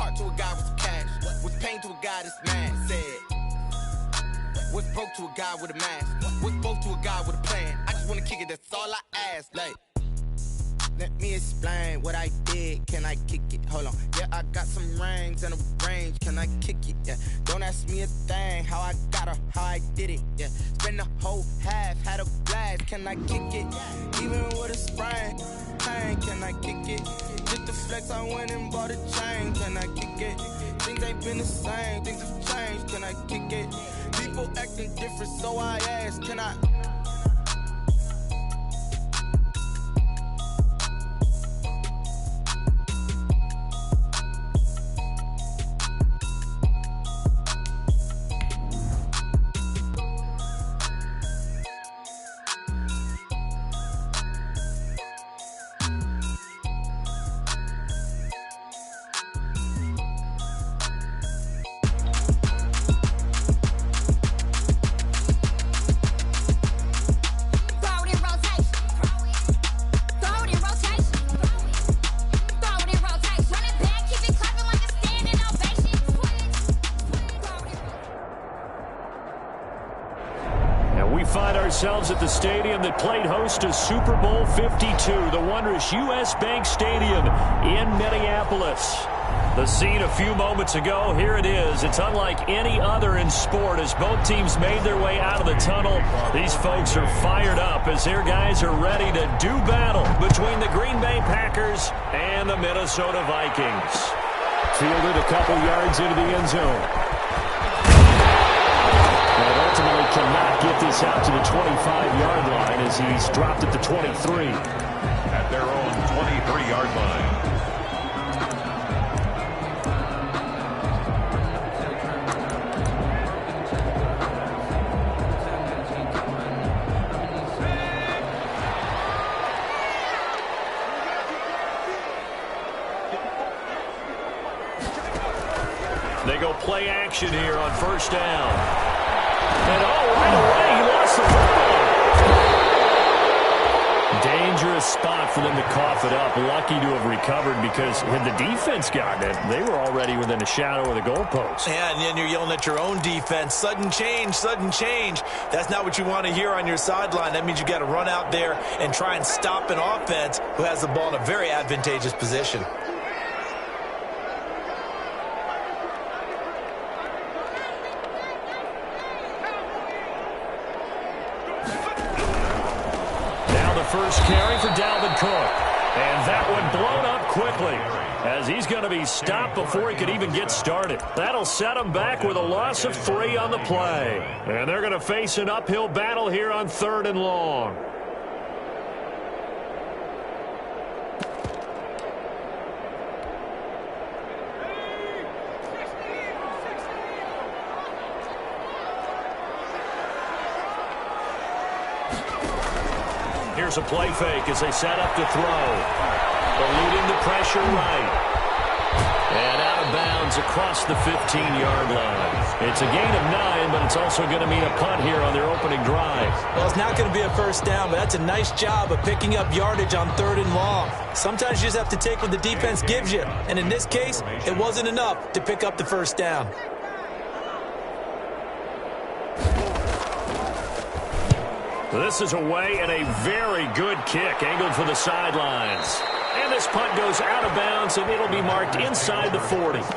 heart to a guy with some cash. What's pain to a guy that's mad? Said. What's broke to a guy with a mask? What's broke to a guy with a plan? I just wanna kick it, that's all I ask. Like, let me explain what I did. Can I kick it? Hold on. Yeah, I got some rings and a range. Can I kick it? Yeah. Don't ask me a thing. How I got her, how I did it. Yeah. Spend the whole half, had a blast. Can I kick it? Even with a sprain. Pain, can I kick it? Just the flex, I went and bought a chain. Can I kick it? Things ain't been the same. Things have changed. Can I kick it? People acting different, so I ask. Can I? Ourselves at the stadium that played host to Super Bowl 52, the wondrous U.S. Bank Stadium in Minneapolis. The scene a few moments ago, here it is. It's unlike any other in sport as both teams made their way out of the tunnel. These folks are fired up as their guys are ready to do battle between the Green Bay Packers and the Minnesota Vikings. Fielded a couple yards into the end zone. And ultimately cannot get this out to the 25-yard line as he's dropped at the 23. At their own 23-yard line. They go play action here on first down. And right away, he lost the football. Dangerous spot for them to cough it up. Lucky to have recovered because had the defense gotten it, they were already within a shadow of the goalpost. Yeah, and then you're yelling at your own defense. Sudden change, sudden change. That's not what you want to hear on your sideline. That means you got to run out there and try and stop an offense who has the ball in a very advantageous position. First carry for Dalvin Cook. And that one blown up quickly as he's going to be stopped before he could even get started. That'll set him back with a loss of 3 on the play. And they're going to face an uphill battle here on 3rd and long. Here's a play fake as they set up to throw. Eluding the pressure right. And out of bounds across the 15-yard line. It's a gain of 9, but it's also going to mean a punt here on their opening drive. Well, it's not going to be a first down, but that's a nice job of picking up yardage on 3rd and long. Sometimes you just have to take what the defense gives you. And in this case, it wasn't enough to pick up the first down. This is away and a very good kick angled for the sidelines. And this punt goes out of bounds, and it'll be marked inside the 40. 10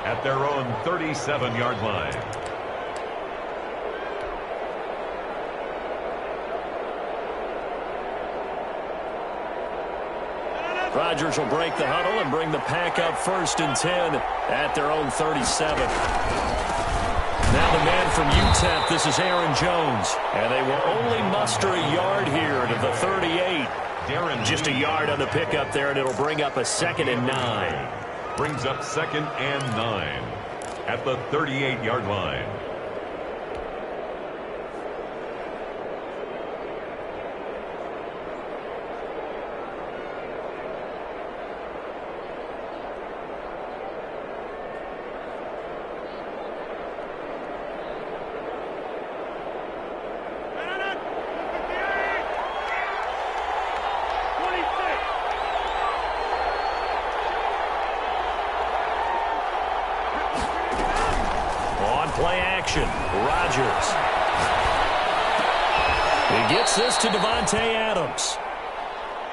at their own 37-yard line. Rodgers will break the huddle and bring the pack up 1st and 10 at their own 37. Now the man from UTEP, this is Aaron Jones. And they will only muster a yard here to the 38. Just a yard on the pickup there, and it'll bring up a 2nd and 9. Brings up 2nd and 9 at the 38-yard line. Play action. Rodgers. He gets this to Devontae Adams.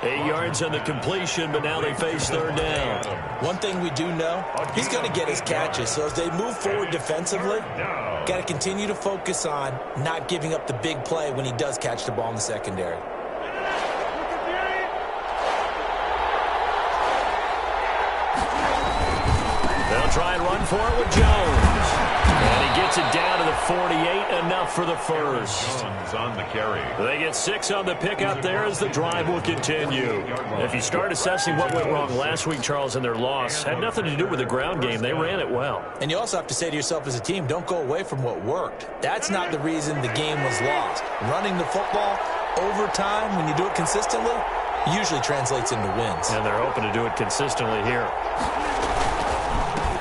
8 yards on the completion, but now they face third down. One thing we do know, he's going to get his catches. So as they move forward defensively, got to continue to focus on not giving up the big play when he does catch the ball in the secondary. They'll try and run for it with Jones. And he gets it down to the 48, enough for the first. Jones on the carry. They get 6 on the pickup there as the drive will continue. If you start assessing what went wrong last week, Charles, in their loss, had nothing to do with the ground game. They ran it well. And you also have to say to yourself as a team, don't go away from what worked. That's not the reason the game was lost. Running the football over time, when you do it consistently, usually translates into wins. And they're hoping to do it consistently here.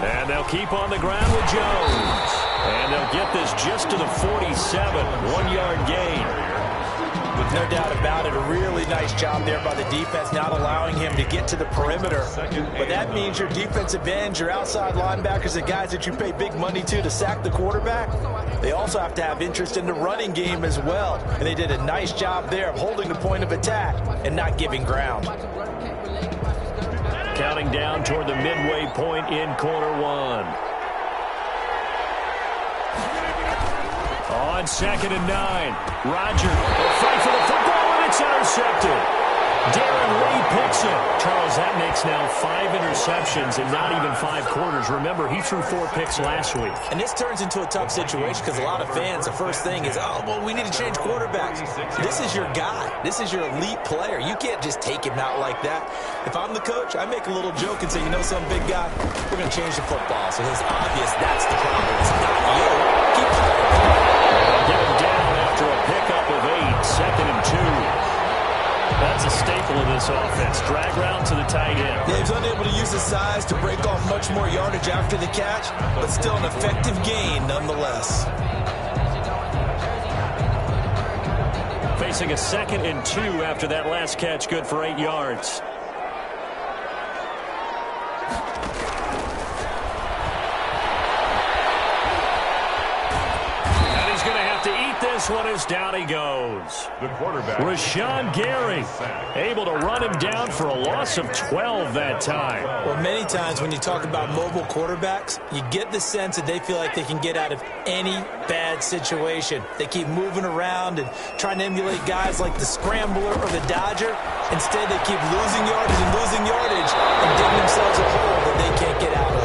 And they'll keep on the ground with Jones. And they'll get this just to the 47, 1-yard gain. With no doubt about it, a really nice job there by the defense, not allowing him to get to the perimeter. But that means your defensive ends, your outside linebackers, the guys that you pay big money to sack the quarterback, they also have to have interest in the running game as well. And they did a nice job there of holding the point of attack and not giving ground. Counting down toward the midway point in quarter one. On 2nd and 9. Rodgers will fight for the football, and it's intercepted. Darren Lee picks it. Charles, that makes now 5 interceptions in not even 5 quarters. Remember, he threw 4 picks last week. And this turns into a tough situation because a lot of fans, the first thing is, oh, well, we need to change quarterbacks. This is your guy. This is your elite player. You can't just take him out like that. If I'm the coach, I make a little joke and say, you know, some big guy, we're going to change the football. So it's obvious that's the problem. It's not you. Keep playing. Get him down after a pickup of 8, 2nd and 2. That's a staple of this offense. Drag route to the tight end. Yeah, he's unable to use his size to break off much more yardage after the catch, but still an effective gain nonetheless. Facing a 2nd and 2 after that last catch, good for 8 yards. This one is down he goes. The quarterback, Rashawn Gary, able to run him down for a loss of 12 that time. Well, many times when you talk about mobile quarterbacks, you get the sense that they feel like they can get out of any bad situation. They keep moving around and trying to emulate guys like the Scrambler or the Dodger. Instead, they keep losing yardage and digging themselves a hole that they can't get out of.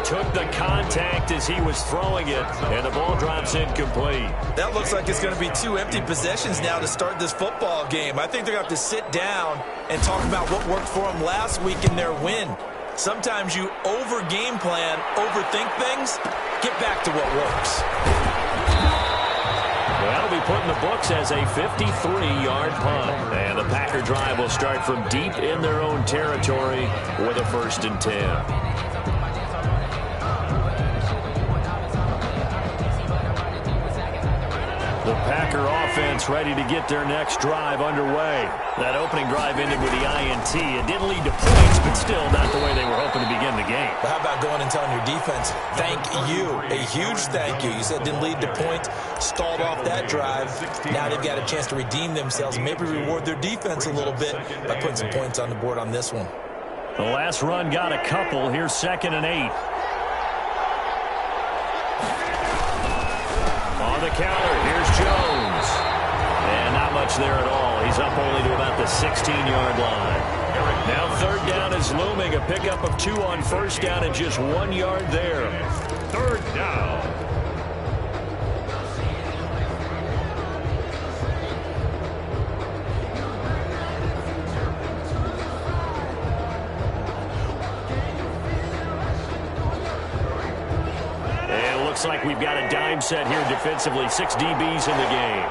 Took the contact as he was throwing it, and the ball drops incomplete. That looks like it's going to be 2 empty possessions now to start this football game. I think they're going to have to sit down and talk about what worked for them last week in their win. Sometimes you over-game plan, overthink things, get back to what works. That'll be put in the books as a 53-yard punt. And the Packer drive will start from deep in their own territory with a 1st and 10. The Packer offense ready to get their next drive underway. That opening drive ended with the INT. It didn't lead to points, but still not the way they were hoping to begin the game. But how about going and telling your defense, thank you, a huge thank you. You said it didn't lead to points, stalled off that drive. Now they've got a chance to redeem themselves and maybe reward their defense a little bit by putting some points on the board on this one. The last run got a couple. Here's 2nd and 8. On the counter, here's Jones. And not much there at all. He's up only to about the 16-yard line. Now 3rd down is looming. A pickup of 2 on 1st down and just 1 yard there. 3rd down. Looks like we've got a dime set here defensively. 6 DBs in the game.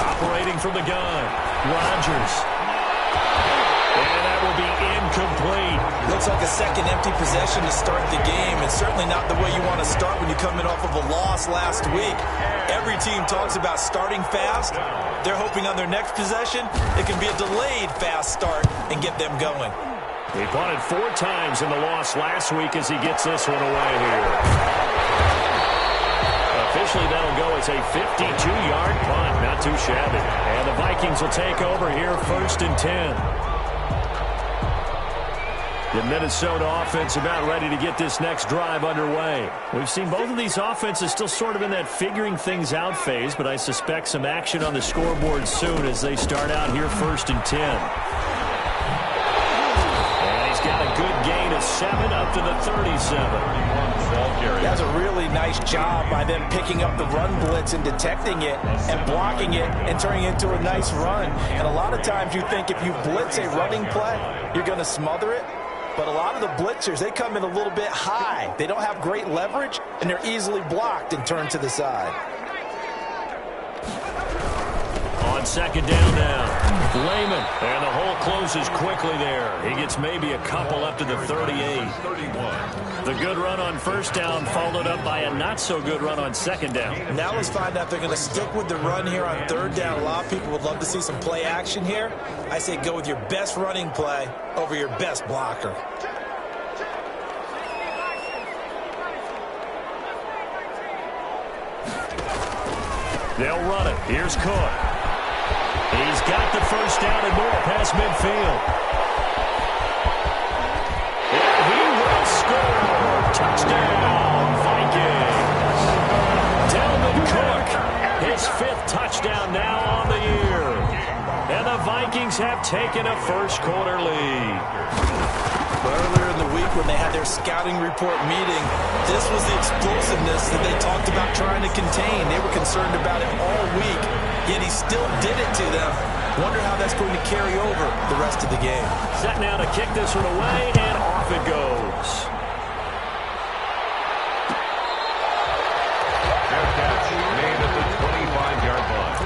Operating from the gun. Rodgers. And that will be incomplete. Looks like a 2nd empty possession to start the game, and certainly not the way you want to start when you come in off of a loss last week. Every team talks about starting fast. They're hoping on their next possession it can be a delayed fast start and get them going. He punted 4 times in the loss last week as he gets this one away here. Officially, that'll go as a 52-yard punt. Not too shabby. And the Vikings will take over here, 1st and 10. The Minnesota offense about ready to get this next drive underway. We've seen both of these offenses still sort of in that figuring things out phase, but I suspect some action on the scoreboard soon as they start out here 1st and 10. And he's got a good gain of 7 up to the 37. That's a really nice job by them picking up the run blitz and detecting it and blocking it and turning it into a nice run. And a lot of times you think if you blitz a running play, you're going to smother it. But a lot of the blitzers, they come in a little bit high. They don't have great leverage, and they're easily blocked and turned to the side. On 2nd down now, Lehman. And the hole closes quickly there. He gets maybe a couple up to the 38. The good run on 1st down followed up by a not-so-good run on 2nd down. Now let's find out if they're going to stick with the run here on 3rd down. A lot of people would love to see some play action here. I say go with your best running play over your best blocker. They'll run it. Here's Cook. He's got the 1st down and more past midfield. And he will score. Touchdown, Vikings. Dalvin Cook, his 5th touchdown now on the year. And the Vikings have taken a first-quarter lead. Earlier in the week when they had their scouting report meeting, this was the explosiveness that they talked about trying to contain. They were concerned about it all week, yet he still did it to them. Wonder how that's going to carry over the rest of the game. Set now to kick this one away, and off it goes. Fair catch made at the 25-yard line.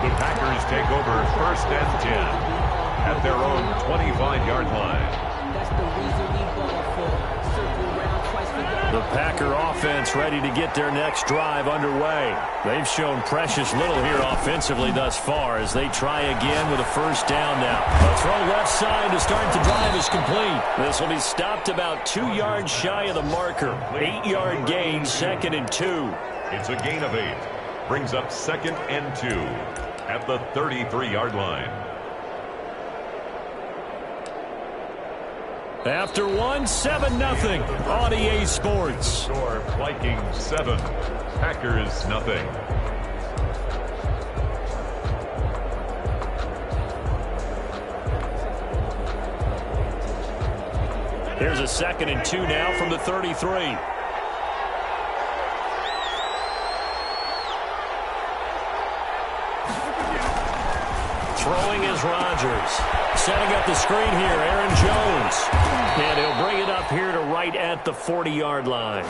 The Packers take over 1st and 10 at their own 25-yard line. The Packer offense ready to get their next drive underway. They've shown precious little here offensively thus far as they try again with a 1st down now. A throw left side to start the drive is complete. This will be stopped about 2 yards shy of the marker. 8-yard gain, 2nd and 2. It's a gain of 8. Brings up 2nd and 2 at the 33-yard line. After 7-0 on EA Sports. Score Vikings 7, Packers nothing. Here's a 2nd and 2 now from the 33. Throwing is Rodgers. Setting up the screen here, Aaron Jones. And he'll bring it up here to right at the 40-yard line.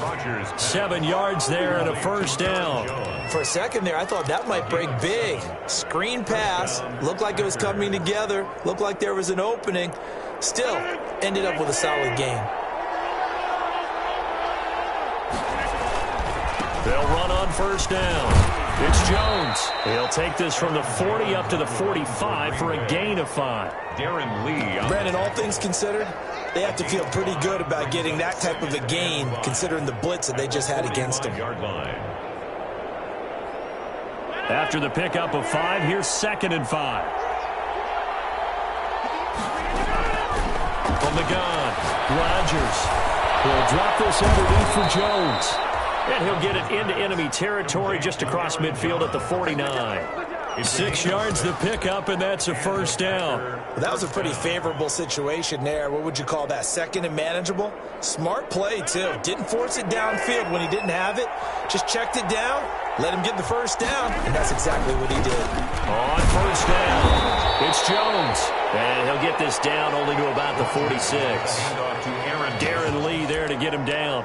7 yards there and a 1st down. For a second there, I thought that might break big. Screen pass. Looked like it was coming together. Looked like there was an opening. Still, ended up with a solid gain. They'll run on 1st down. It's Jones. He'll take this from the 40 up to the 45 for a gain of 5. Darren Lee. Brandon, all things considered, they have to feel pretty good about getting that type of a gain considering the blitz that they just had against them. After the pickup of 5, here's 2nd and 5. From the gun, Rodgers will drop this underneath for Jones. And he'll get it into enemy territory just across midfield at the 49. 6 yards the pickup, and that's a 1st down. Well, that was a pretty favorable situation there. What would you call that? 2nd and manageable? Smart play, too. Didn't force it downfield when he didn't have it. Just checked it down, let him get the 1st down, and that's exactly what he did. On 1st down, it's Jones. And he'll get this down only to about the 46. Darren Lee there to get him down.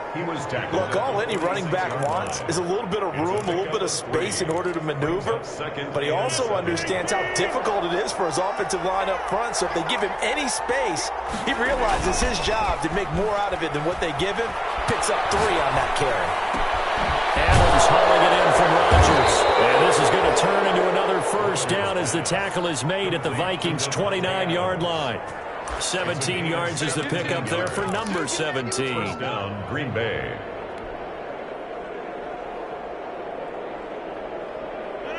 Look, all any running back wants is a little bit of room, a little bit of space in order to maneuver. But he also understands how difficult it is for his offensive line up front. So if they give him any space, he realizes his job to make more out of it than what they give him. Picks up 3 on that carry. Adams hauling it in from Rodgers. And this is going to turn into another 1st down as the tackle is made at the Vikings' 29-yard line. 17 yards is the pickup there for number 17. First down, Green Bay.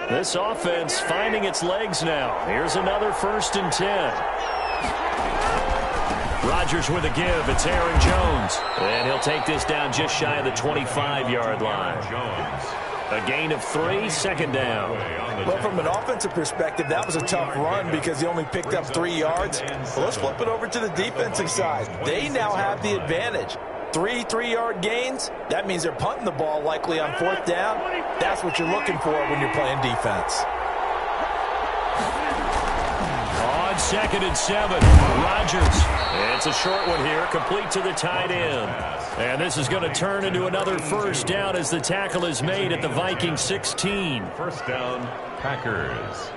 This offense finding its legs now. Here's another 1st and 10. Rodgers with a give. It's Aaron Jones. And he'll take this down just shy of the 25-yard line. A gain of 3, 2nd down. Well, from an offensive perspective, that was a tough run because he only picked up 3 yards. Well, let's flip it over to the defensive side. They now have the advantage. 3 3-yard gains, that means they're punting the ball likely on 4th down. That's what you're looking for when you're playing defense. On 2nd and 7, Rodgers. It's a short one here, complete to the tight end. And this is going to turn into another 1st down as the tackle is made at the Vikings 16. 1st down, Packers.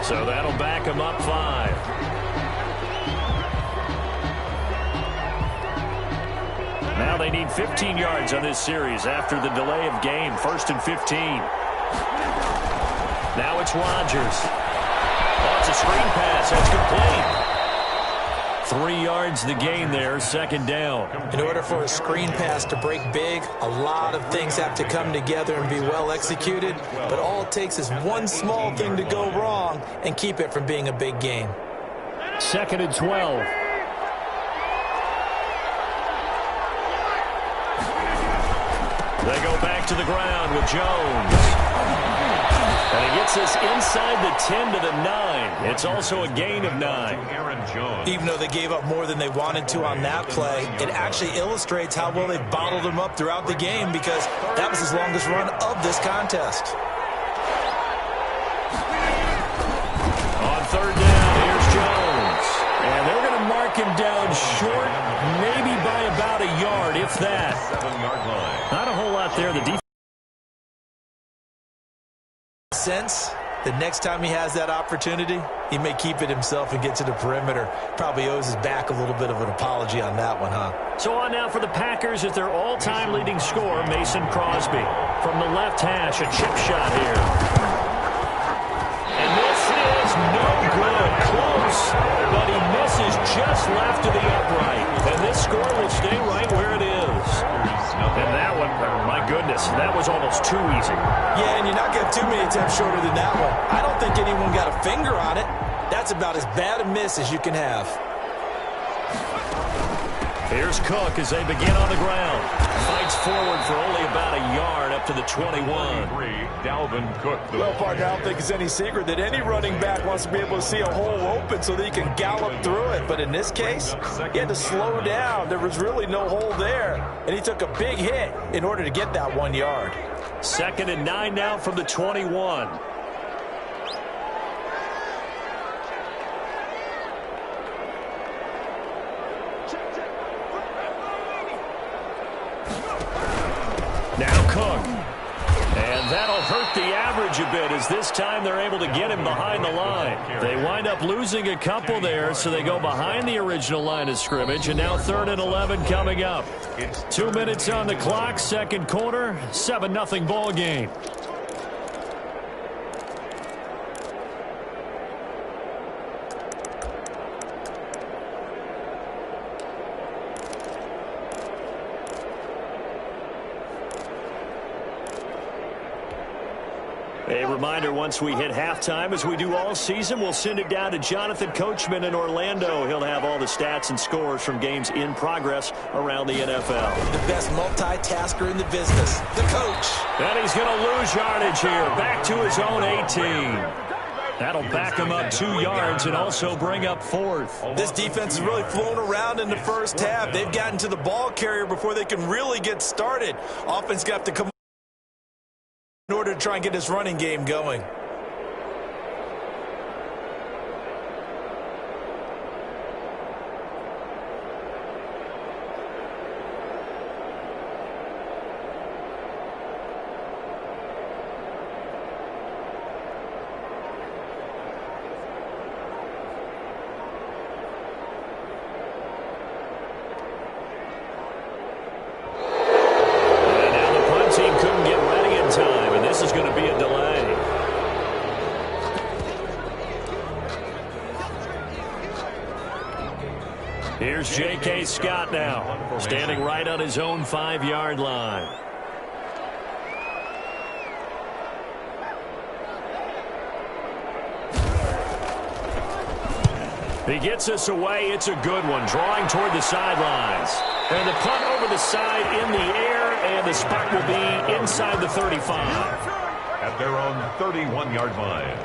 So that'll back him up 5. Now they need 15 yards on this series after the delay of game. 1st and 15. Now it's Rodgers. Oh, it's a screen pass. That's complete. 3 yards the gain there, 2nd down. In order for a screen pass to break big, a lot of things have to come together and be well executed. But all it takes is one small thing to go wrong and keep it from being a big game. 2nd and 12. They go back to the ground with Jones. And he gets this inside the 10 to the 9. It's also a gain of 9. Even though they gave up more than they wanted to on that play, it actually illustrates how well they bottled him up throughout the game because that was his longest run of this contest. On 3rd down, here's Jones. And they're going to mark him down short, maybe by about a yard, if that. 7-yard line. Not a whole lot there. The defense. Sense the next time he has that opportunity, he may keep it himself and get to the perimeter. Probably owes his back a little bit of an apology on that one, huh? So on now for the Packers is their all-time leading scorer, Mason Crosby. From the left hash, a chip shot here. And this is no good. Close, but he misses just left of the upright. And this score will stay right where it is. And that one, my goodness, that was almost too easy. Yeah, and you're not getting too many attempts shorter than that one. I don't think anyone got a finger on it. That's about as bad a miss as you can have. Here's Cook as they begin on the ground. Fights forward for only about a yard up to the 21. Dalvin Cook. Well, partner, I don't think it's any secret that any running back wants to be able to see a hole open so that he can gallop through it. But in this case, he had to slow down. There was really no hole there, and he took a big hit in order to get that 1 yard. 2nd and 9 now from the 21. Now Cook. And that'll hurt the average a bit as this time they're able to get him behind the line. They wind up losing a couple there, so they go behind the original line of scrimmage, and now 3rd and 11 coming up. 2 minutes on the clock, 2nd quarter, 7-0 ball game. A reminder, once we hit halftime, as we do all season, we'll send it down to Jonathan Coachman in Orlando. He'll have all the stats and scores from games in progress around the NFL. The best multitasker in the business, the coach. And he's going to lose yardage here, back to his own 18. That'll back him up 2 yards and also bring up 4th. This defense has really flown around in the first half. They've gotten to the ball carrier before they can really get started. Offense got to come in order to try and get this running game going. Here's J.K. Scott now, standing right on his own 5-yard line. He gets us away. It's a good one, drawing toward the sidelines. And the punt over the side in the air, and the spot will be inside the 35. At their own 31-yard line.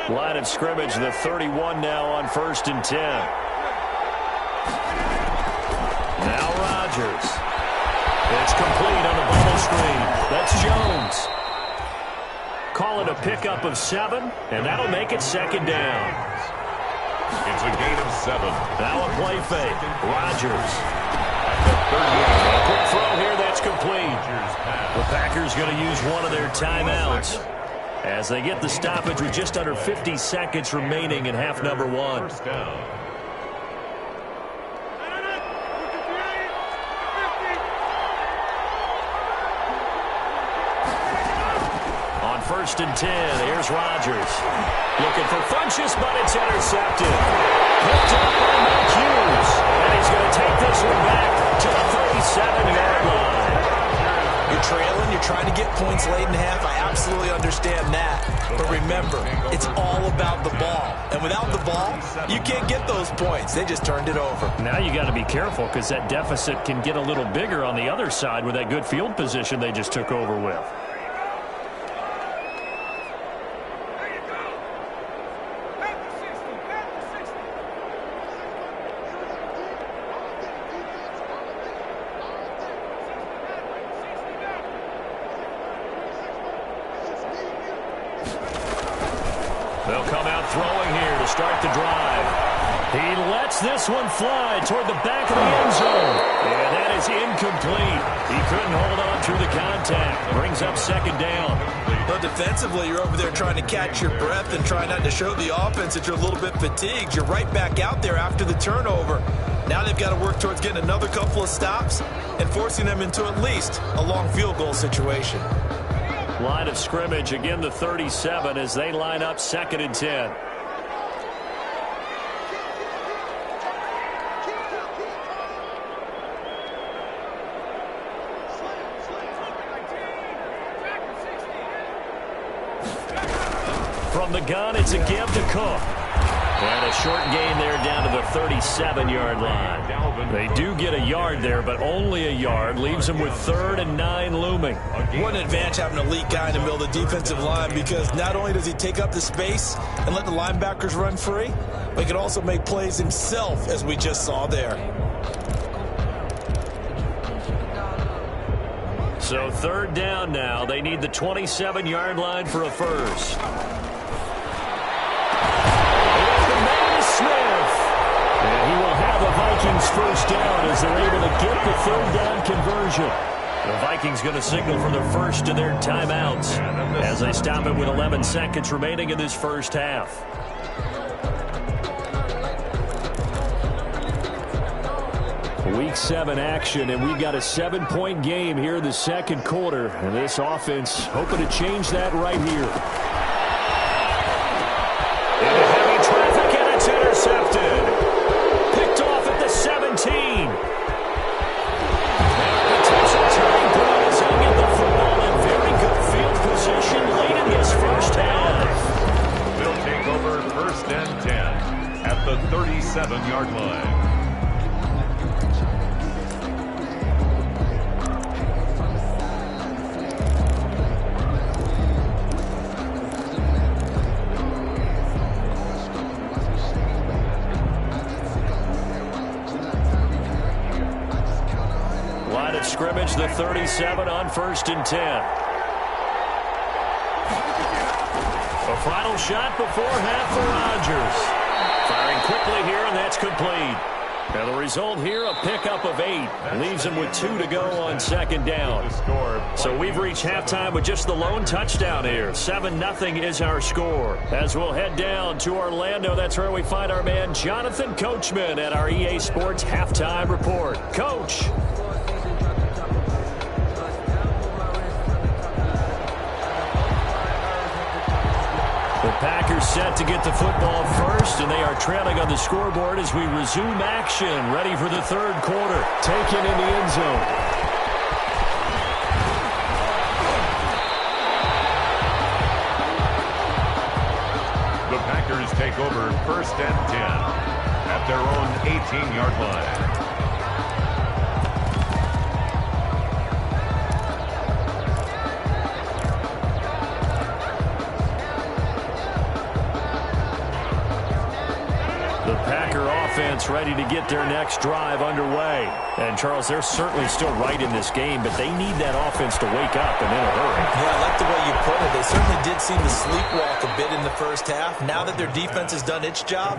Line of scrimmage, the 31 now on 1st and 10. Now Rodgers. It's complete on the bubble screen. That's Jones. Call it a pickup of 7, and that'll make it 2nd down. It's a gain of 7. Now a play fake. Rodgers. A quick throw here, that's complete. The Packers going to use one of their timeouts as they get the stoppage with just under 50 seconds remaining in half number 1. First down. On 1st and 10, here's Rodgers. Looking for Funchess, but it's intercepted. Picked up by Mike Hughes. And he's going to take this one back to the 37-yard line. You're trailing, you're trying to get points late in half. I absolutely understand that. But remember, it's all about the ball. And without the ball, you can't get those points. They just turned it over. Now you got to be careful because that deficit can get a little bigger on the other side with that good field position they just took over with. They'll come out throwing here to start the drive. He lets this one fly toward the back of the end zone. And that is incomplete. He couldn't hold on through the contact. Brings up 2nd down. But defensively, you're over there trying to catch your breath and try not to show the offense that you're a little bit fatigued. You're right back out there after the turnover. Now they've got to work towards getting another couple of stops and forcing them into at least a long field goal situation. Line of scrimmage, again the 37 as they line up 2nd and 10. From the gun, it's a give to Cook. And a short gain there down to the 37-yard line. They do get a yard there, but only a yard. Leaves them with 3rd and 9 looming. What an advantage having an elite guy in the middle of the defensive line, because not only does he take up the space and let the linebackers run free, but he can also make plays himself, as we just saw there. So 3rd down now. They need the 27-yard line for a first. Smith. And he will have the Vikings first down as they're able to get the 3rd down conversion. The Vikings going to signal for their first of their timeouts as they stop it with 11 seconds remaining in this first half. Week 7 action, and we've got a 7-point game here in the 2nd quarter. And this offense hoping to change that right here. Intercepted. Picked off at the 17. Potential turning point as he'll get the football in very good field position late in this first half. They'll take over 1st and 10 at the 37-yard line. Scrimmage, the 37 on 1st and 10. A final shot before half for Rodgers. Firing quickly here, and that's complete. And the result here, a pickup of 8. Leaves him with 2 to go on 2nd down. So we've reached halftime with just the lone touchdown here. 7-0 is our score. As we'll head down to Orlando, that's where we find our man Jonathan Coachman at our EA Sports Halftime Report. Coach. Packers set to get the football first, and they are trailing on the scoreboard as we resume action, ready for the third quarter. Taken in the end zone. The Packers take over 1st and 10 at their own 18-yard line. Offense ready to get their next drive underway. And, Charles, they're certainly still right in this game, but they need that offense to wake up and in a hurry. Yeah, I like the way you put it. They certainly did seem to sleepwalk a bit in the first half. Now that their defense has done its job,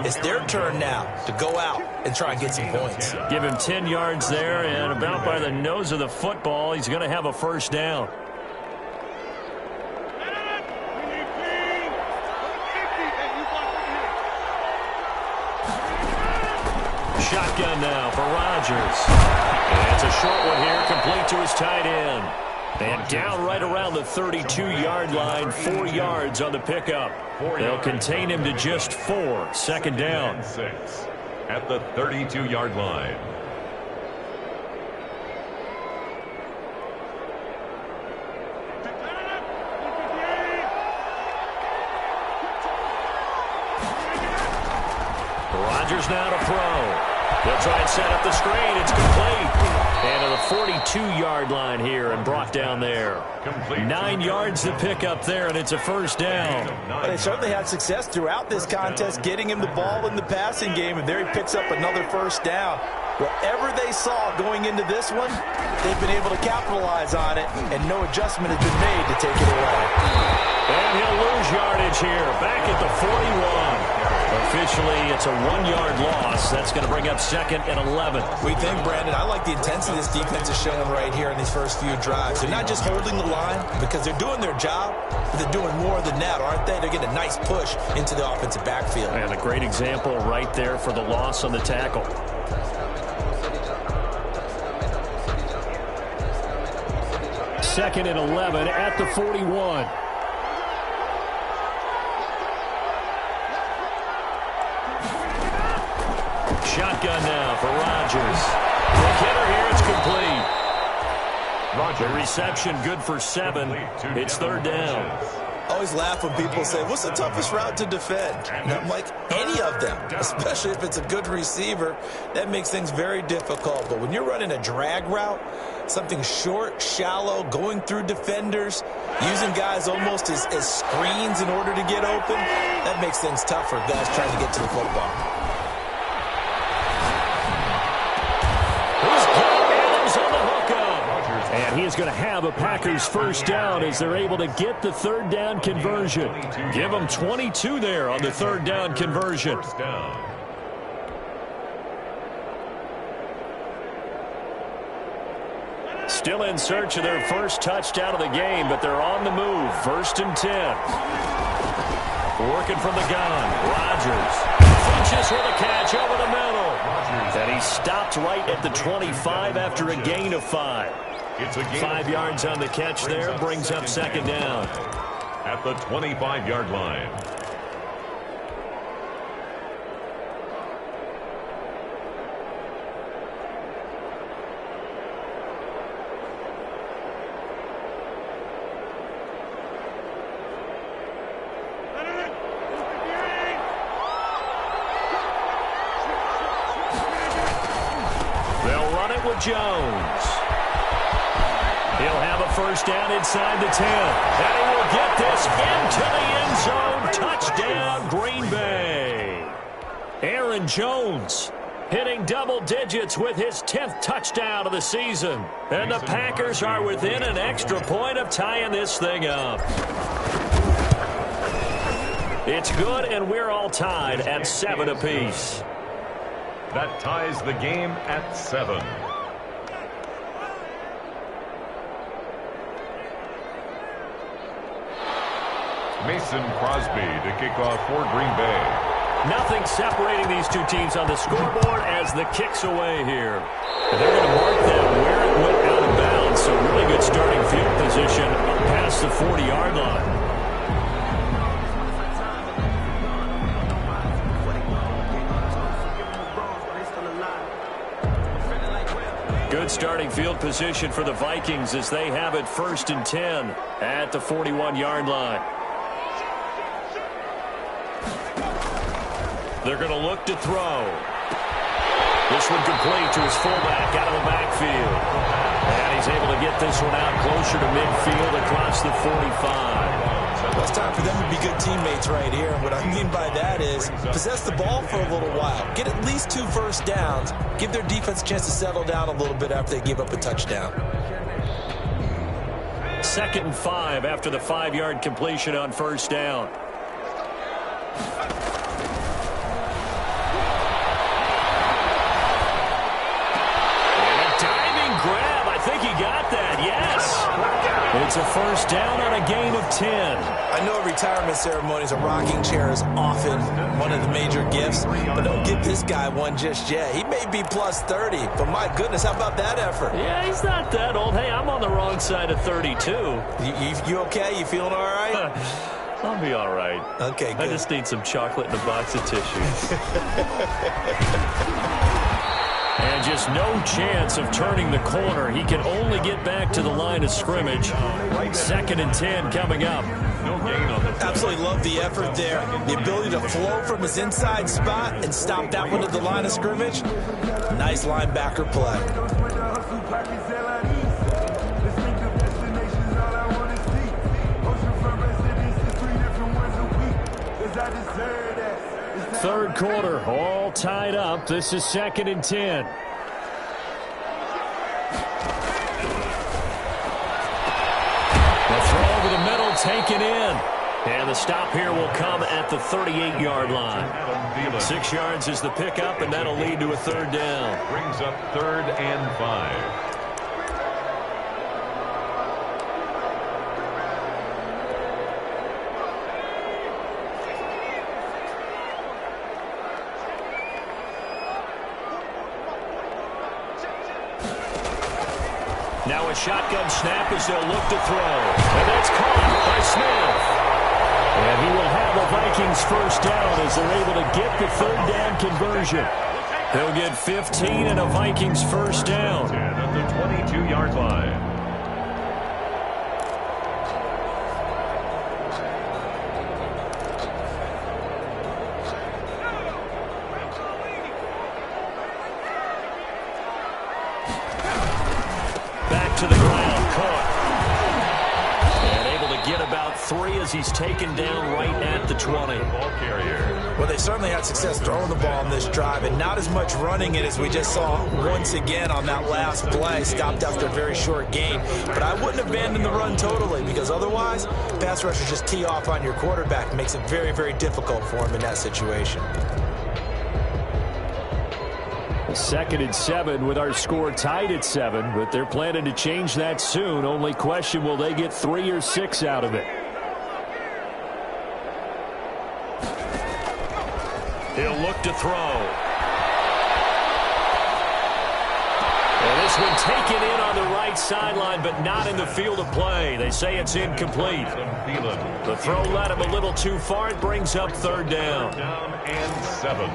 it's their turn now to go out and try and get some points. Give him 10 yards there, and about by the nose of the football, he's going to have a first down. Shotgun now for Rodgers. And it's a short one here, complete to his tight end. And down right around the 32-yard line, 4 yards on the pickup. They'll contain him to just 4. Second down. 6 at the 32-yard line. Rodgers now to throw. They'll try and set up the screen. It's complete. And to the 42-yard line here and brought down there. 9 yards to pick up there, and it's a first down. Well, they certainly had success throughout this contest, getting him the ball in the passing game, and there he picks up another first down. Whatever they saw going into this one, they've been able to capitalize on it, and no adjustment has been made to take it away. And he'll lose yardage here, back at the 41. Officially, it's a 1-yard loss. That's going to bring up 2nd and 11. We think, Brandon, I like the intensity this defense is showing right here in these first few drives. They're not just holding the line because they're doing their job, but they're doing more than that, aren't they? They're getting a nice push into the offensive backfield. And a great example right there for the loss on the tackle. Second and 11 at the 41. Shotgun now for Rodgers. The hitter here, it's complete. The reception good for 7. It's third down. I always laugh when people say, what's the toughest route to defend? And I'm like, any of them, especially if it's a good receiver. That makes things very difficult. But when you're running a drag route, something short, shallow, going through defenders, using guys almost as screens in order to get open, that makes things tough for guys trying to get to the football. And he is going to have a Packers first down as they're able to get the third down conversion. Give them 22 there on the third down conversion. Still in search of their first touchdown of the game, but they're on the move. 1st and 10. Working from the gun. Rodgers punches with a catch over the middle. And he stopped right at the 25 after a gain of 5. 5 yards on the catch there, brings up second down. At the 25-yard line. They'll run it with Jones. He'll have a first down inside the 10. And he will get this into the end zone. Touchdown, Green Bay. Aaron Jones hitting double digits with his 10th touchdown of the season. And the Packers are within an extra point of tying this thing up. It's good, and we're all tied at 7 apiece. That ties the game at 7. Mason Crosby to kick off for Green Bay. Nothing separating these two teams on the scoreboard as the kick's away here. And they're going to mark that where it went out of bounds. So really good starting field position up past the 40-yard line. starting field position for the Vikings as they have it 1st and 10 at the 41-yard line. They're going to look to throw. This one complete to his fullback out of the backfield. And he's able to get this one out closer to midfield across the 45. Well, it's time for them to be good teammates right here. And what I mean by that is possess the ball for a little while. Get at least 2 first downs. Give their defense a chance to settle down a little bit after they give up a touchdown. 2nd and 5 after the 5-yard completion on 1st down. It's a 1st down on a gain of 10. I know retirement ceremonies, a rocking chair is often one of the major gifts, but don't give this guy one just yet. He may be plus 30, but my goodness, how about that effort? Yeah, he's not that old. Hey, I'm on the wrong side of 32. You okay? You feeling all right? I'll be all right. Okay, good. I just need some chocolate and a box of tissues. And just no chance of turning the corner. He can only get back to the line of scrimmage. 2nd and 10 coming up. No gain on the play. Absolutely love the effort there. The ability to flow from his inside spot and stop that one at the line of scrimmage. Nice linebacker play. Third quarter, all tied up. This is 2nd and 10. The throw over the middle, taken in. And the stop here will come at the 38-yard line. 6 yards is the pickup, and that'll lead to a 3rd down. Brings up 3rd and 5. Now a shotgun snap as they'll look to throw. And that's caught by Smith. And he will have a Vikings 1st down as they're able to get the 3rd down conversion. He'll get 15 and a Vikings 1st down. At the 22-yard line. To the ground, caught. And able to get about 3 as he's taken down right at the 20. Ball carrier. Well, they certainly had success throwing the ball in this drive, and not as much running it as we just saw once again on that last play. Stopped after a very short gain. But I wouldn't abandon the run totally, because otherwise, pass rushers just tee off on your quarterback. Makes it very, very difficult for him in that situation. 2nd and 7 with our score tied at 7, but they're planning to change that soon. Only question, will they get 3 or 6 out of it? He'll look to throw. And this one taken in on the right sideline, but not in the field of play. They say it's incomplete. The throw led him a little too far. It brings up 3rd down. Down and 7.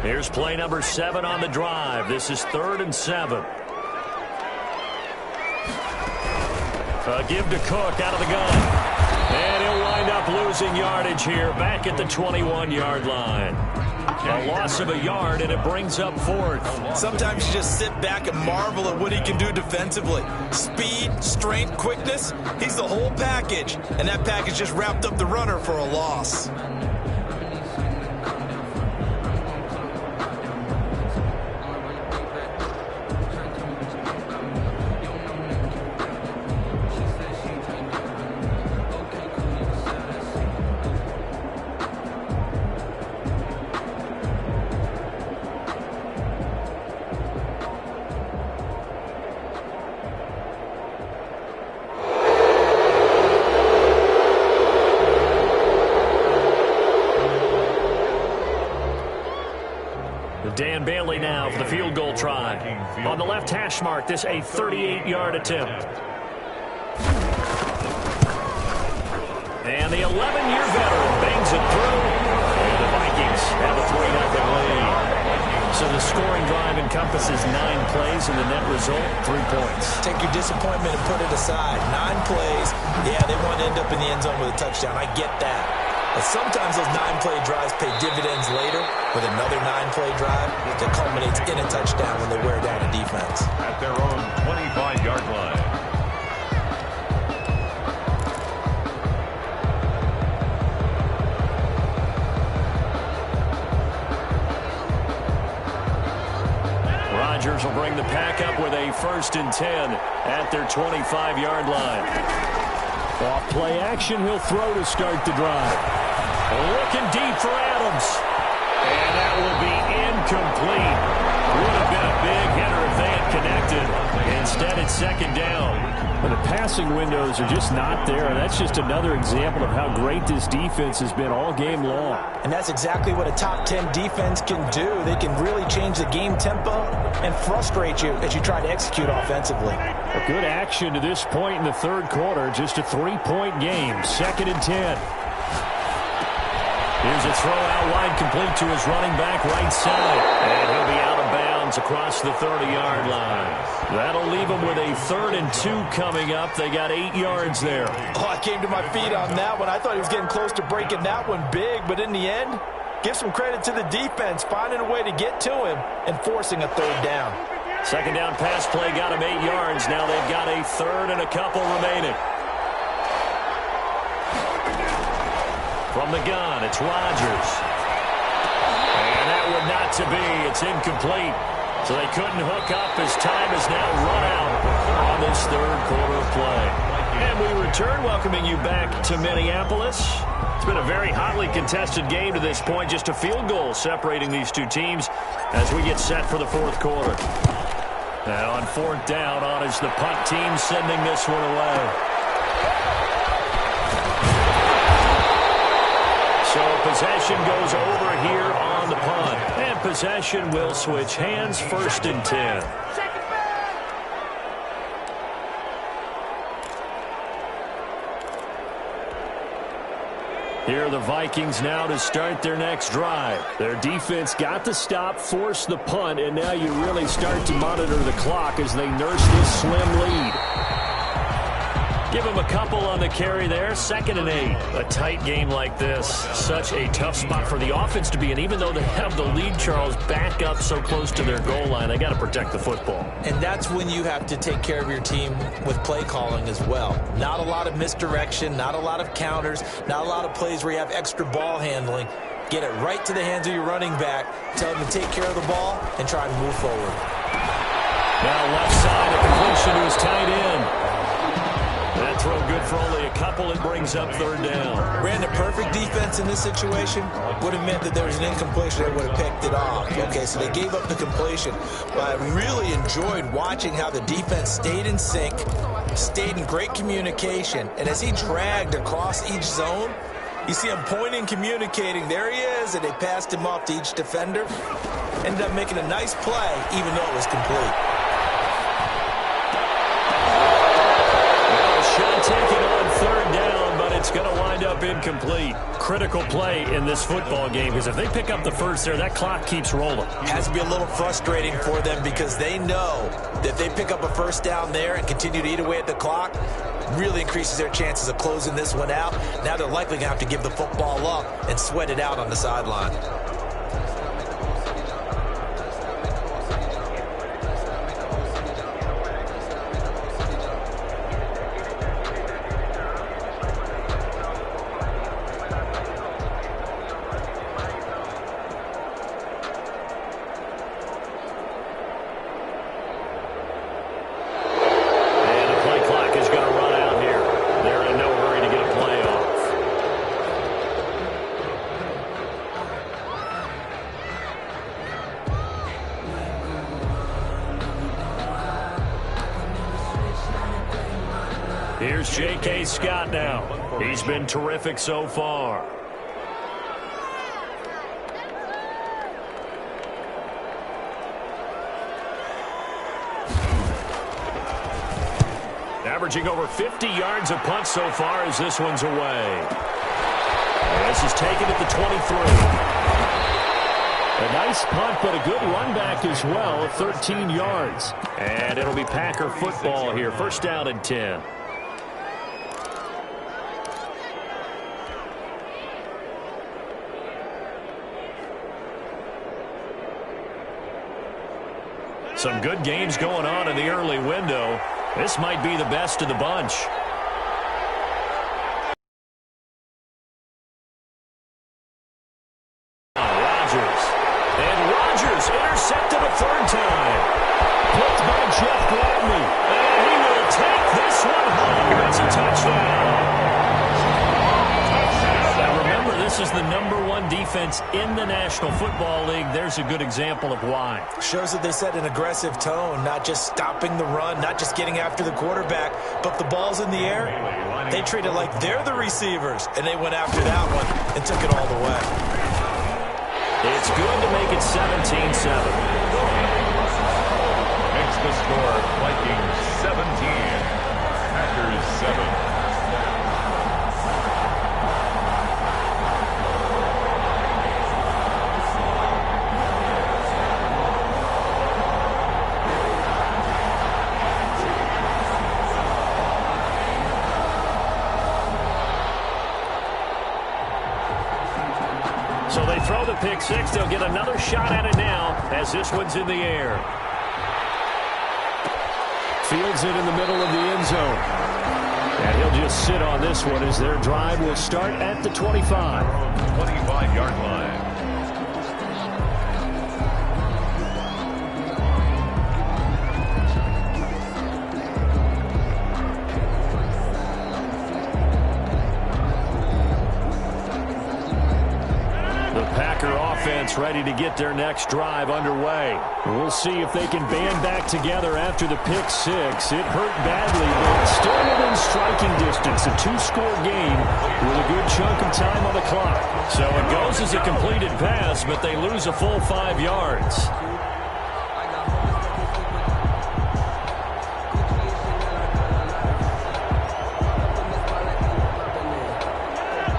Here's play number 7 on the drive. This is 3rd and 7. A give to Cook out of the gun. And he'll wind up losing yardage here back at the 21-yard line. A loss of a yard, and it brings up 4th. Sometimes you just sit back and marvel at what he can do defensively. Speed, strength, quickness, he's the whole package. And that package just wrapped up the runner for a loss. Dan Bailey now for the field goal try. On the left hash mark, this a 38-yard attempt. And the 11-year veteran bangs it through. And the Vikings have a 3-0 lead. So the scoring drive encompasses 9 plays, and the net result, 3 points. Take your disappointment and put it aside. 9 plays. Yeah, they want to end up in the end zone with a touchdown. I get that. But sometimes those 9-play drives pay dividends later with another 9-play drive that culminates in a touchdown when they wear down a defense. At their own 25-yard line. Rodgers will bring the pack up with a 1st and 10 at their 25-yard line. Off play action, he'll throw to start the drive. Looking deep for Adams. And that will be incomplete. Would have been a big hitter if they had connected. Instead, it's 2nd down. But the passing windows are just not there. That's just another example of how great this defense has been all game long. And that's exactly what a top 10 defense can do. They can really change the game tempo and frustrate you as you try to execute offensively. A good action to this point in the 3rd quarter. Just a 3-point game. 2nd and 10. Here's a throw out wide, complete to his running back right side. And he'll be out of bounds across the 30-yard line. That'll leave him with a 3rd and 2 coming up. They got 8 yards there. Oh, I came to my feet on that one. I thought he was getting close to breaking that one big, but in the end, give some credit to the defense, finding a way to get to him and forcing a 3rd down. 2nd down pass play got him 8 yards. Now they've got a 3rd and a couple remaining. From the gun, it's Rodgers. And that would not to be. It's incomplete. So they couldn't hook up as time is now run out on this 3rd quarter play. And we return, welcoming you back to Minneapolis. It's been a very hotly contested game to this point. Just a field goal separating these two teams as we get set for the 4th quarter. Now on 4th down, on is the punt team sending this one away. So possession goes over here on the punt. And possession will switch hands, 1st and 10. Here are the Vikings now to start their next drive. Their defense got the stop, forced the punt, and now you really start to monitor the clock as they nurse this slim lead. Give them a couple on the carry there. 2nd and 8. A tight game like this, such a tough spot for the offense to be in. Even though they have the lead, Charles, back up so close to their goal line, they got to protect the football. And that's when you have to take care of your team with play calling as well. Not a lot of misdirection, not a lot of counters, not a lot of plays where you have extra ball handling. Get it right to the hands of your running back. Tell them to take care of the ball and try and move forward. Now left side, a completion to his tight end. That throw good for only a couple. It brings up 3rd down. Ran the perfect defense in this situation. Would have meant that there was an incompletion that would have picked it off. Okay, so they gave up the completion. But I really enjoyed watching how the defense stayed in sync, stayed in great communication. And as he dragged across each zone, you see him pointing, communicating. There he is, and they passed him off to each defender. Ended up making a nice play, even though it was complete. Should take it on 3rd down, but it's going to wind up incomplete. Critical play in this football game, because if they pick up the 1st there, that clock keeps rolling. Has to be a little frustrating for them because they know that if they pick up a 1st down there and continue to eat away at the clock, really increases their chances of closing this one out. Now they're likely going to have to give the football up and sweat it out on the sideline. Here's J.K. Scott now. He's been terrific so far. Averaging over 50 yards a punt so far as this one's away. And this is taken at the 23. A nice punt, but a good run back as well, 13 yards. And it'll be Packer football here, first down and 10. Some good games going on in the early window. This might be the best of the bunch. Rodgers. And Rodgers intercepted a third time. Picked by Jeff Gladney. And he will take this one home. It's a touchdown. Now remember, this is the #1 defense in the National Football League. There's a good example of why. Shows that they set an aggressive tone, not just stopping the run, not just getting after the quarterback, but the ball's in the air. They treat it like they're the receivers, and they went after that one and took it all the way. It's good to make it 17-7. Makes the score Vikings 17, Packers 7. So they throw the pick six. They'll get another shot at it now as this one's in the air. Fields it in the middle of the end zone. And he'll just sit on this one as their drive will start at the 25. 25-yard line. Offense ready to get their next drive underway. We'll see if they can band back together after the pick six. It hurt badly, but still within striking distance. A two-score game with a good chunk of time on the clock. So it goes as a completed pass, but they lose a full 5 yards.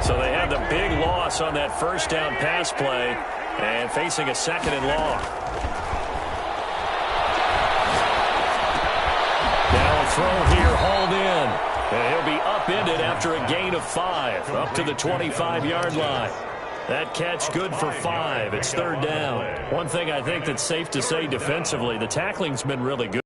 So they had the big loss on that first down pass play and facing a second and long. Now a throw here hauled in. And he'll be upended after a gain of 5 up to the 25-yard line. That catch good for 5. It's third down. One thing I think that's safe to say defensively, the tackling's been really good.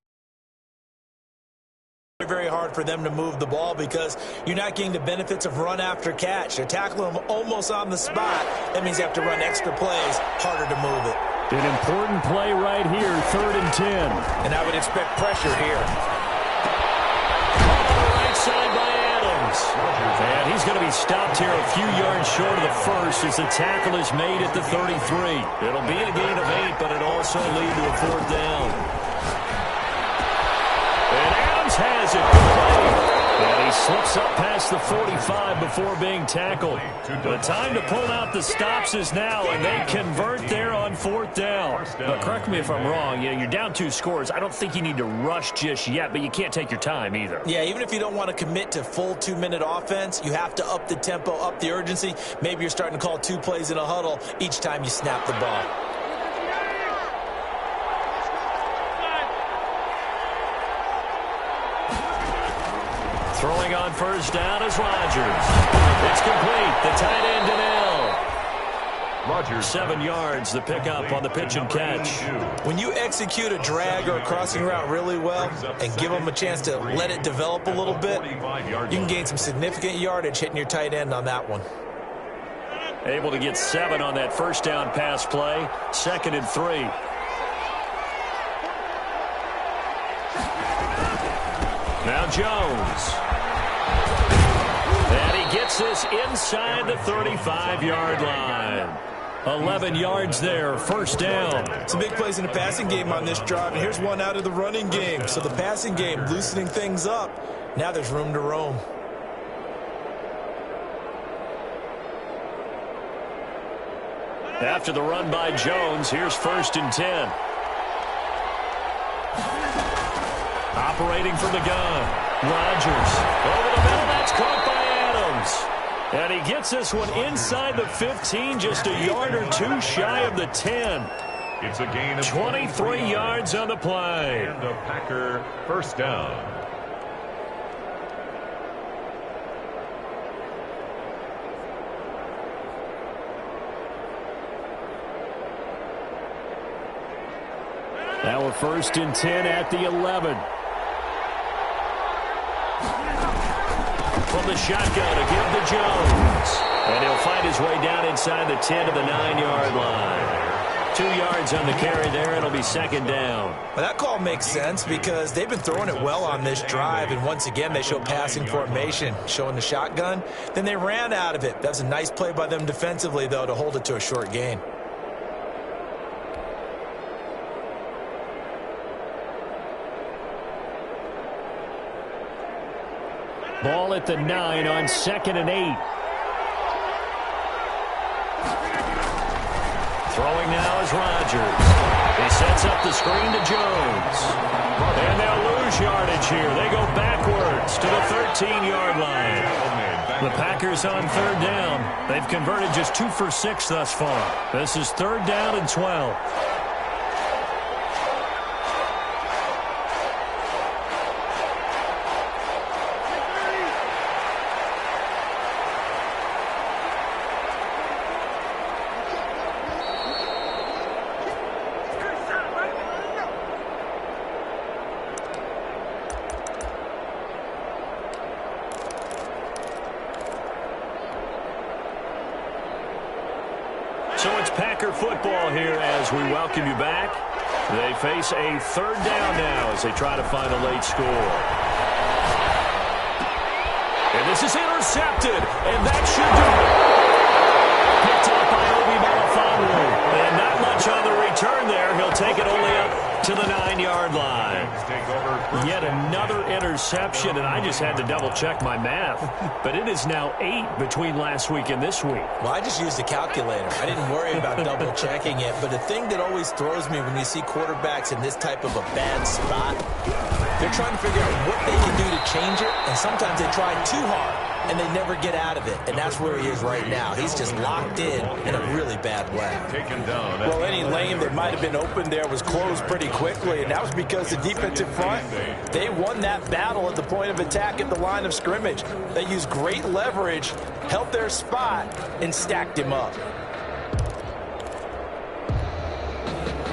Very hard for them to move the ball because you're not getting the benefits of run after catch. They're tackling them almost on the spot. That means you have to run extra plays, harder to move it. An important play right here, third and 10. And I would expect pressure here. On the right side by Adams. And he's going to be stopped here a few yards short of the first as the tackle is made at the 33. It'll be a gain of 8, but it also lead to a fourth down. And Adams has it. And he slips up past the 45 before being tackled. The time to pull out the stops is now, and they convert there on fourth down. But correct me if I'm wrong. You're down 2 scores. I don't think you need to rush just yet, but you can't take your time either. Yeah, even if you don't want to commit to full 2-minute offense, you have to up the tempo, up the urgency. Maybe you're starting to call 2 plays in a huddle each time you snap the ball. Throwing on first down is Rodgers. It's complete. The tight end to Rodgers. 7 yards, the pickup on the pitch and catch. When you execute a drag or a crossing route really well and give them a chance to let it develop a little bit, you can gain some significant yardage hitting your tight end on that one. Able to get 7 on that first down pass play. 2nd and 3. Now Jones. And he gets this inside the 35-yard line. 11 yards there, first down. Some big plays in the passing game on this drive, and here's one out of the running game. So the passing game loosening things up. Now there's room to roam. After the run by Jones, here's 1st and 10. Operating from the gun. Rodgers over the middle. That's caught by Adams. And he gets this one inside the 15, just a yard or two shy of the 10. It's a gain of 23 yards on the play. And a Packer first down. Now we're 1st and 10 at the 11. From the shotgun, a give to Jones. And he'll find his way down inside the 10 to the 9-yard line. 2 yards on the carry there. It'll be 2nd down. Well, that call makes sense because they've been throwing it well on this drive, and once again they show passing formation, showing the shotgun. Then they ran out of it. That was a nice play by them defensively, though, to hold it to a short gain. Ball at the 9 on 2nd and 8. Throwing now is Rodgers. He sets up the screen to Jones. And they'll lose yardage here. They go backwards to the 13-yard line. The Packers on 3rd down. They've converted just 2 for 6 thus far. This is 3rd down and 12. So it's Packer football here as we welcome you back. They face a 3rd down now as they try to find a late score. And this is intercepted, and that should do it. Picked up by Obi Melifonwu. And not much on the return there. He'll take it only up to the 9-yard line. Yet another interception, and I just had to double-check my math. But it is now 8 between last week and this week. Well, I just used a calculator. I didn't worry about double-checking it. But the thing that always throws me when you see quarterbacks in this type of a bad spot, they're trying to figure out what they can do to change it, and sometimes they try too hard, and they never get out of it. And that's where he is right now. He's just locked in a really bad way. Taken down. Well, any lane that might have been open there was closed pretty quickly, and that was because the defensive front, they won that battle at the point of attack at the line of scrimmage. They used great leverage, held their spot, and stacked him up.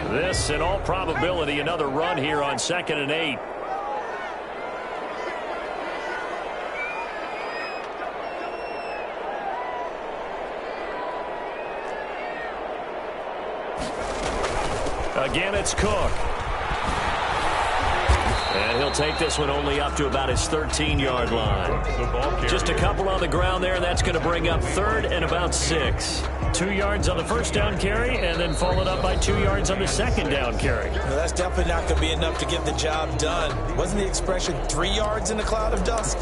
This, in all probability, another run here on 2nd and 8. Again, it's Cook. And he'll take this one only up to about his 13-yard line. Just a couple on the ground there, and that's going to bring up 3rd and about 6. 2 yards on the 1st down carry, and then followed up by 2 yards on the 2nd down carry. Well, that's definitely not going to be enough to get the job done. Wasn't the expression 3 yards in a cloud of dust?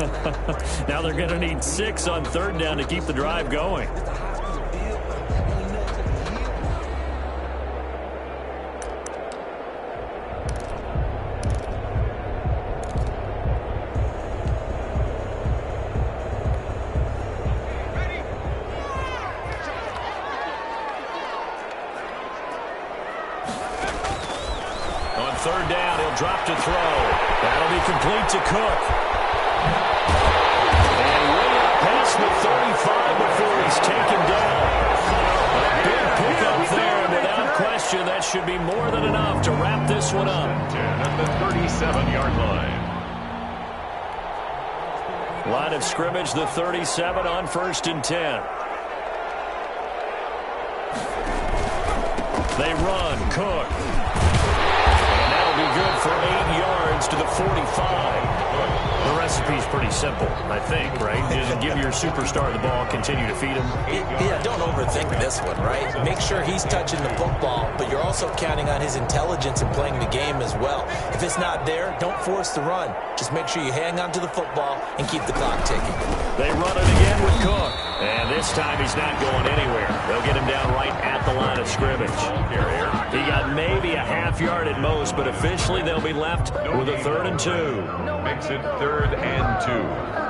Now they're going to need 6 on 3rd down to keep the drive going. Third down, he'll drop to throw. That'll be complete to Cook. And way up past the 35 before he's taken down. A big pickup there, and without question, that should be more than enough to wrap this one up. At the 37-yard line. Line of scrimmage, the 37 on 1st and 10. They run, Cook. Good for 8 yards to the 45. The recipe's pretty simple, I think, right? Just give your superstar the ball, continue to feed him. Yeah, don't overthink this one, right? Make sure he's touching the football, but you're also counting on his intelligence in playing the game as well. If it's not there, don't force the run. Just make sure you hang on to the football and keep the clock ticking. They run it again with Cook. And this time he's not going anywhere. They'll get him down right at the line of scrimmage. He got maybe a half yard at most, but officially they'll be left with a 3rd and 2. Makes it 3rd and 2.